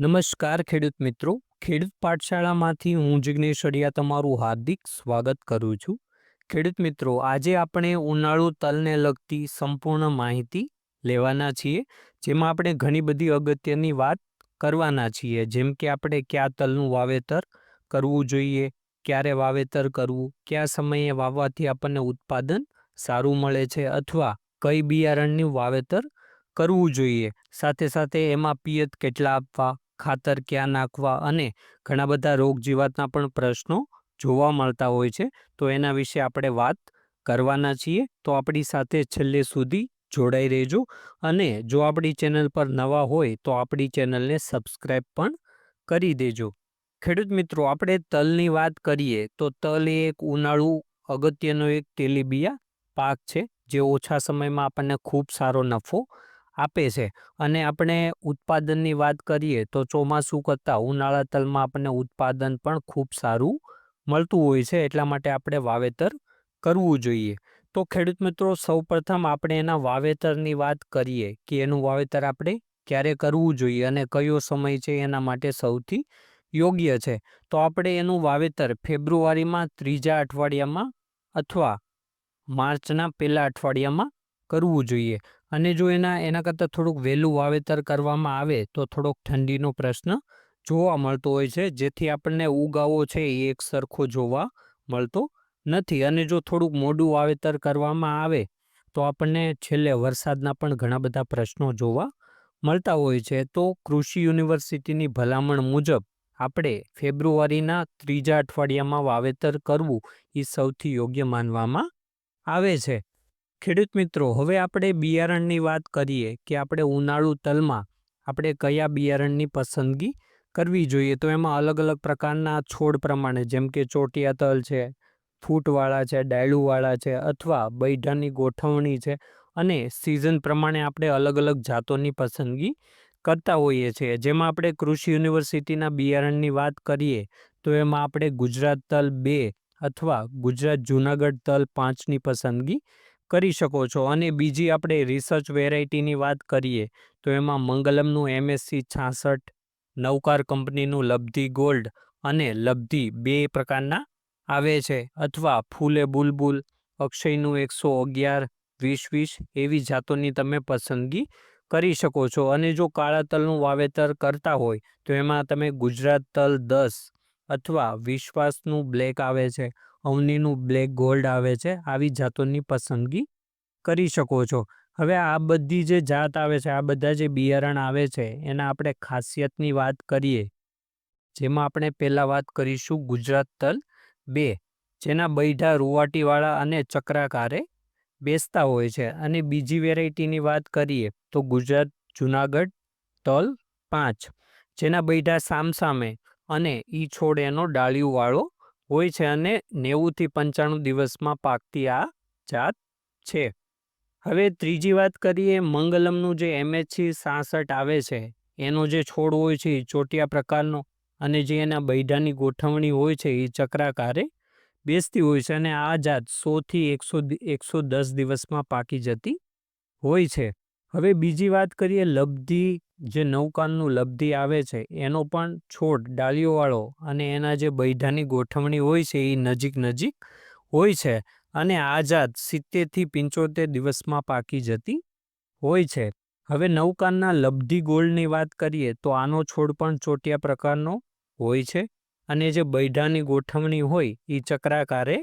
નમસ્કાર ખેડૂત મિત્રો. ખેડૂત પાઠશાળામાંથી હું જિગ્નેશ અડિયા તમારું હાર્દિક સ્વાગત કરું છું. ખેડૂત મિત્રો, આજે આપણે ઉનાળુ તલને લગતી સંપૂર્ણ માહિતી લેવાના છીએ, જેમાં આપણે ઘણી બધી અગત્યની વાત કરવાના છીએ, જેમ કે આપણે કયા તલનું વાવેતર કરવું જોઈએ, ક્યારે વાવેતર કરવું, કયા સમયે વાવવાથી આપણને ઉત્પાદન સારું મળે છે, અથવા કઈ બિયારણનું વાવેતર કરવું જોઈએ. સાથે સાથે એમાં પિયત કેટલા આપવા, ખાતર ક્યાં નાખવા અને ઘણા બધા રોગ જીવાતના પણ પ્રશ્નો જોવા મળતા હોય છે, તો એના વિશે આપણે વાત કરવાના છીએ. તો આપણી સાથે છેલ્લે સુધી જોડાઈ રહેજો, અને જો આપણી ચેનલ પર નવા હોય તો આપણી ચેનલને સબસ્ક્રાઈબ પણ કરી દેજો. ખેડૂત મિત્રો, આપણે તલની વાત કરીએ તો તલ એ એક ઉનાળુ અગત્યનો એક તેલીબિયા પાક છે, જે ઓછા સમયમાં આપણને ખૂબ સારો નફો આપે છે. અને આપણે ઉત્પાદનની વાત કરીએ તો ચોમાસું કરતાં ઉનાળા તલમાં આપણને ઉત્પાદન પણ ખૂબ સારું મળતું હોય છે, એટલા માટે આપણે વાવેતર કરવું જોઈએ. તો ખેડૂત મિત્રો, સૌપ્રથમ આપણે એના વાવેતરની વાત કરીએ કે એનું વાવેતર આપણે ક્યારે કરવું જોઈએ અને કયો સમય છે એના માટે સૌથી યોગ્ય છે. તો આપણે એનું વાવેતર ફેબ્રુઆરીમાં ત્રીજા અઠવાડિયામાં અથવા માર્ચના પહેલા અઠવાડિયામાં કરવું જોઈએ. અને જો એના કરતાં થોડુંક વહેલું વાવેતર કરવામાં આવે તો થોડોક ઠંડીનો પ્રશ્ન જોવા મળતો હોય છે, જેથી આપણને ઉગાવો છે એ એક સરખો જોવા મળતો નથી. અને જો થોડુંક મોડું વાવેતર કરવામાં આવે તો આપણને છેલ્લે વરસાદના પણ ઘણા બધા પ્રશ્નો જોવા મળતા હોય છે. તો કૃષિ યુનિવર્સિટીની ભલામણ મુજબ આપણે ફેબ્રુઆરીના ત્રીજા અઠવાડિયામાં વાવેતર કરવું એ સૌથી યોગ્ય માનવામાં આવે છે. ખેડૂત મિત્રો, હવે આપણે બિયારણની વાત કરીએ કે આપણે ઉનાળુ તલમાં આપણે કયા બિયારણની પસંદગી કરવી જોઈએ. તો એમાં અલગ અલગ પ્રકારના છોડ પ્રમાણે, જેમ કે ચોટિયા તલ છે, ફૂટવાળા છે, ડાયલુવાળા છે, અથવા બૈઠાની ગોઠવણી છે, અને સિઝન પ્રમાણે આપણે અલગ અલગ જાતોની પસંદગી કરતા હોઈએ છીએ. જેમાં આપણે કૃષિ યુનિવર્સિટીના બિયારણની વાત કરીએ તો એમાં આપણે ગુજરાત તલ 2 અથવા ગુજરાત જૂનાગઢ તલ 5ની પસંદગી કરી શકો છો. અને બીજી આપણે રિસર્ચ વેરાયટીની વાત કરીએ તો એમાં મંગલમનું MSC 66, નવકાર કંપનીનું લબ્ધી ગોલ્ડ અને લબ્ધી 2 પ્રકારના આવે છે, અથવા ફૂલે બુલબુલ, અક્ષયનું 111, 2020 એવી જાતોની તમે પસંદગી કરી શકો છો. અને જો કાળા તલનું વાવેતર કરતા હોય તો એમાં તમે ગુજરાત તલ 10 અથવા વિશ્વાસનું બ્લેક આવે છે, અવનીનું બ્લેક ગોલ્ડ આવે છે, આવી જાતોની પસંદગી કરી શકો છો. હવે આ બધી જે જાત આવે છે, આ બધા જે બિયારણ આવે છે, એના આપણે ખાસિયતની વાત કરીએ, જેમાં આપણે પહેલાં વાત કરીશું ગુજરાત તલ 2, જેના બૈઠા રૂવાટીવાળા અને ચક્રાકારે બેસતા હોય છે. અને બીજી વેરાયટીની વાત કરીએ તો ગુજરાત જૂનાગઢ તલ 5, જેના બૈઠા સામસામે અને એ છોડ એનો ડાળીવાળો હોય છે, અને 90થી 95 દિવસમાં પાકતી આ જાત છે. હવે ત્રીજી વાત કરીએ, મંગલમનું જે MSC 66 આવે છે, એનો જે છોડ હોય છે એ ચોટિયા પ્રકારનો, અને જે એના બૈઠાની ગોઠવણી હોય છે એ ચક્રાકારે બેસતી હોય છે, અને આ જાત 100થી 110 દિવસમાં પાકી જતી હોય છે. હવે બીજી વાત કરીએ, લબ્ધી, જે નવકાનનું લબ્ધી આવે છે, એનો પણ છોડ ડાળીઓવાળો અને એના જે બૈઠાની ગોઠવણી હોય છે એ નજીક નજીક હોય છે, અને આ જાત 70થી 75 દિવસમાં પાકી જતી હોય છે. હવે નવકાનના લબ્ધી ગોલ્ડની વાત કરીએ તો આનો છોડ પણ ચોટિયા પ્રકારનો હોય છે, અને જે બૈઠાની ગોઠવણી હોય એ ચક્રાકારે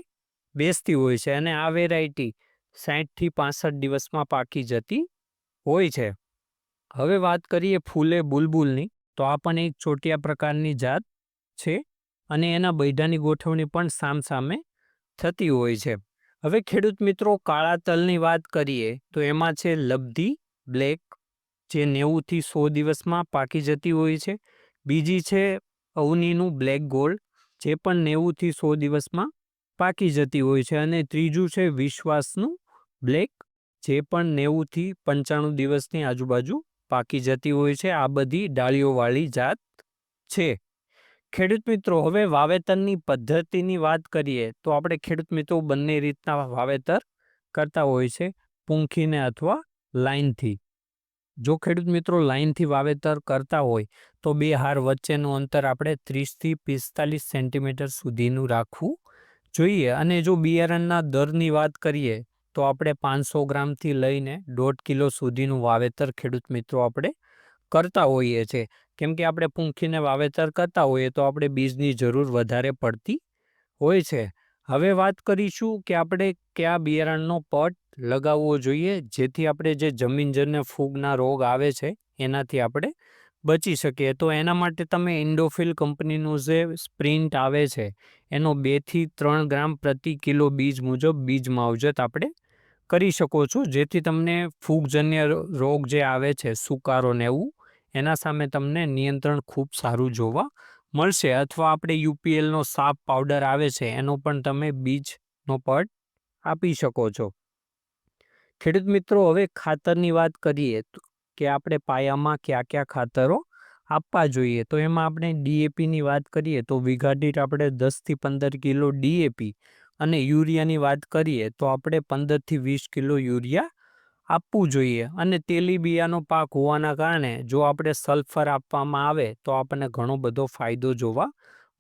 બેસતી હોય છે, અને આ વેરાયટી 60થી 65 દિવસમાં પાકી જતી હોય છે. હવે વાત કરીએ ફૂલે બુલબુલની, તો આ પણ એક ચોટિયા પ્રકારની જાત છે, અને એના બૈઠાની ગોઠવણી પણ સામસામે થતી હોય છે. હવે ખેડૂત મિત્રો, કાળા તલની વાત કરીએ તો એમાં છે લબ્ધી બ્લેક, જે 90થી 100 દિવસમાં પાકી જતી હોય છે. બીજી છે અવનીનું બ્લેક ગોલ્ડ, જે પણ 90થી 100 દિવસમાં પાકી જતી હોય છે. અને ત્રીજું છે વિશ્વાસનું બ્લેક, જે પણ 90થી 95 દિવસની આજુબાજુ પાકી જતી હોય છે. આ બધી ડાળીઓવાળી જાત છે. ખેડૂત મિત્રો, હવે વાવેતરની પદ્ધતિની વાત કરીએ તો આપણે ખેડૂત મિત્રો બંને રીતના વાવેતર કરતા હોય છે, પૂંખીને અથવા લાઈનથી. જો ખેડૂત મિત્રો લાઇનથી વાવેતર કરતા હોય તો બે હાર વચ્ચેનું અંતર આપણે 30થી 45 સેન્ટીમીટર સુધીનું રાખવું જોઈએ. અને જો બિયારણના દરની વાત કરીએ તો આપણે 500 ગ્રામથી લઈને 1.5 કિલો સુધીનું વાવેતર ખેડૂત મિત્રો આપણે કરતા હોઈએ છીએ. કેમ કે આપણે પૂંખીને વાવેતર કરતા હોઈએ તો આપણે બીજની જરૂર વધારે પડતી હોય છે. હવે વાત કરીશું કે આપણે કયા બિયારણનો પટ લગાવવો જોઈએ જેથી આપણે જે જમીનજન્ય ફૂગના રોગ આવે છે એનાથી આપણે બચી શકીએ. તો એના માટે તમે ઇન્ડોફિલ કંપનીનું જે સ્પ્રિન્ટ આવે છે એનો 2થી 3 ગ્રામ પ્રતિ કિલો બીજ મુજબ બીજ માવજત આપણે કરી શકો છો, જેથી તમને ફૂગજન્ય રોગ જે આવે છે સુકારો ને એવું એના સામે તમને નિયંત્રણ ખૂબ સારું જોવા મળશે. અથવા આપણે યુપીએલનો સાપ પાવડર આવે છે એનો પણ તમે બીજનો પટ આપી શકો છો. ખેડૂત મિત્રો, હવે ખાતરની વાત કરીએ કે આપણે પાયામાં કયા કયા ખાતરો આપવા જોઈએ. તો એમાં આપણે ડીએપીની વાત કરીએ તો વીઘા દીઠ આપણે 10થી 15 કિલો ડીએપી અને યુરિયાની વાત કરીએ તો આપણે 15થી 20 કિલો યુરિયા આપવું જોઈએ. અને તેલીબિયાનો પાક હોવાના કારણે જો આપણે સલ્ફર આપવામાં આવે તો આપણને ઘણો બધો ફાયદો જોવા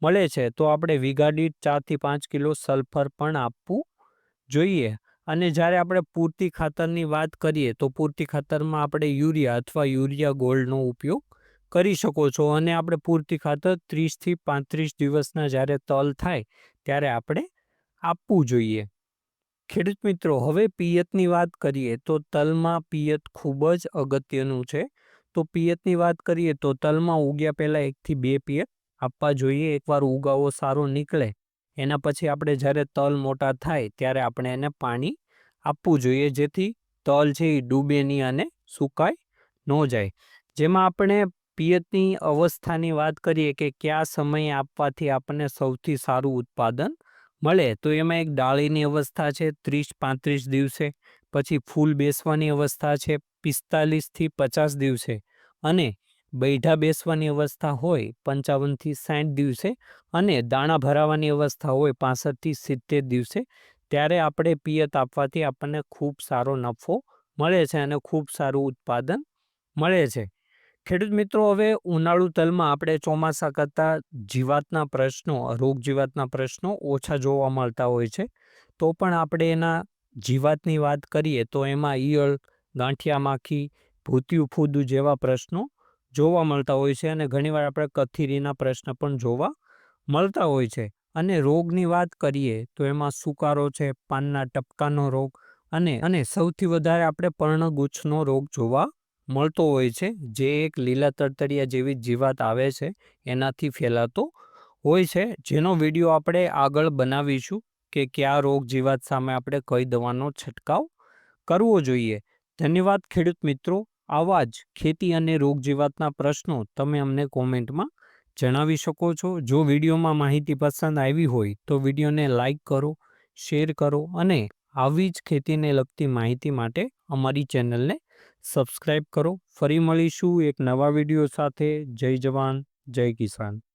મળે છે. તો આપણે વીઘા દીઠ 4થી 5 કિલો સલ્ફર પણ આપવું જોઈએ. અને જ્યારે આપણે પૂરતી ખાતરની વાત કરીએ તો પૂરતી ખાતરમાં આપણે યુરિયા અથવા યુરિયા ગોલ્ડનો ઉપયોગ કરી શકો છો. અને આપણે પૂરતી ખાતર 30થી 35 દિવસના જ્યારે તલ થાય ત્યારે આપણે આપવું જોઈએ. ખેડૂત મિત્રો, હવે પિયતની વાત કરીએ તો તલમાં પિયત ખૂબ જ અગત્યનું છે. તો પિયતની વાત કરીએ તો તલમાં ઉગ્યા પહેલાં 1થી 2 પિયત આપવા જોઈએ. એકવાર ઉગાવો સારો નીકળે એના પછી આપણે જ્યારે તલ મોટા થાય ત્યારે આપણે એને પાણી આપવું જોઈએ, જેથી તલ છે એ ડૂબે નહીં અને સુકાઈ ન જાય. જેમાં આપણે પિયતની અવસ્થાની વાત કરીએ કે કયા સમયે આપવાથી આપણને સૌથી સારું ઉત્પાદન મળે, તો એમાં એક ડાળીની અવસ્થા છે 30-35 દિવસે, પછી ફૂલ બેસવાની અવસ્થા છે 45થી 50 દિવસે, અને બૈઠા બેસવાની અવસ્થા હોય 55થી 60 દિવસે, અને દાણા ભરાવાની અવસ્થા હોય 65થી 70 દિવસે. ત્યારે આપણે પિયત આપવાથી આપણને ખૂબ સારો નફો મળે છે અને ખૂબ સારું ઉત્પાદન મળે છે. ખેડૂત મિત્રો, હવે ઉનાળુ તલમાં આપણે ચોમાસા કરતાં જીવાતના પ્રશ્નો, રોગ જીવાતના પ્રશ્નો ઓછા જોવા મળતા હોય છે. તો પણ આપણે એના જીવાતની વાત કરીએ તો એમાં ઈયળ, ગાંઠિયા માખી, ભૂતિયું ફૂદું જેવા પ્રશ્નો જોવા મળતા હોય છે. અને ઘણીવાર આપણે કથીરીના પ્રશ્ન પણ જોવા મળતા હોય છે. અને રોગની વાત કરીએ તો એમાં સુકારો છે, પાનના ટપકાનો રોગ, અને સૌથી વધારે આપણે પર્ણગુચ્છનો રોગ જોવા મળતો હોય છે, જે એક લીલા તડતડિયા જેવી જીવાત આવે છે એનાથી ફેલાતો હોય છે, જેનો વિડીયો આપણે આગળ બનાવીશું કે કયા રોગ જીવાત સામે આપણે કઈ દવાનો છંટકાવ કરવો જોઈએ. ધન્યવાદ ખેડૂત મિત્રો. આવા જ ખેતી અને રોગ જીવાતના પ્રશ્નો તમે અમને કોમેન્ટમાં જણાવી શકો છો. જો વિડીયોમાં માહિતી પસંદ આવી હોય તો વિડીયોને લાઈક કરો, શેર કરો, અને આવી જ ખેતીને લગતી માહિતી માટે અમારી ચેનલને સબસ્ક્રાઈબ કરો. ફરી મળીશું એક નવા વિડીયો સાથે. જય જવાન, જય કિસાન.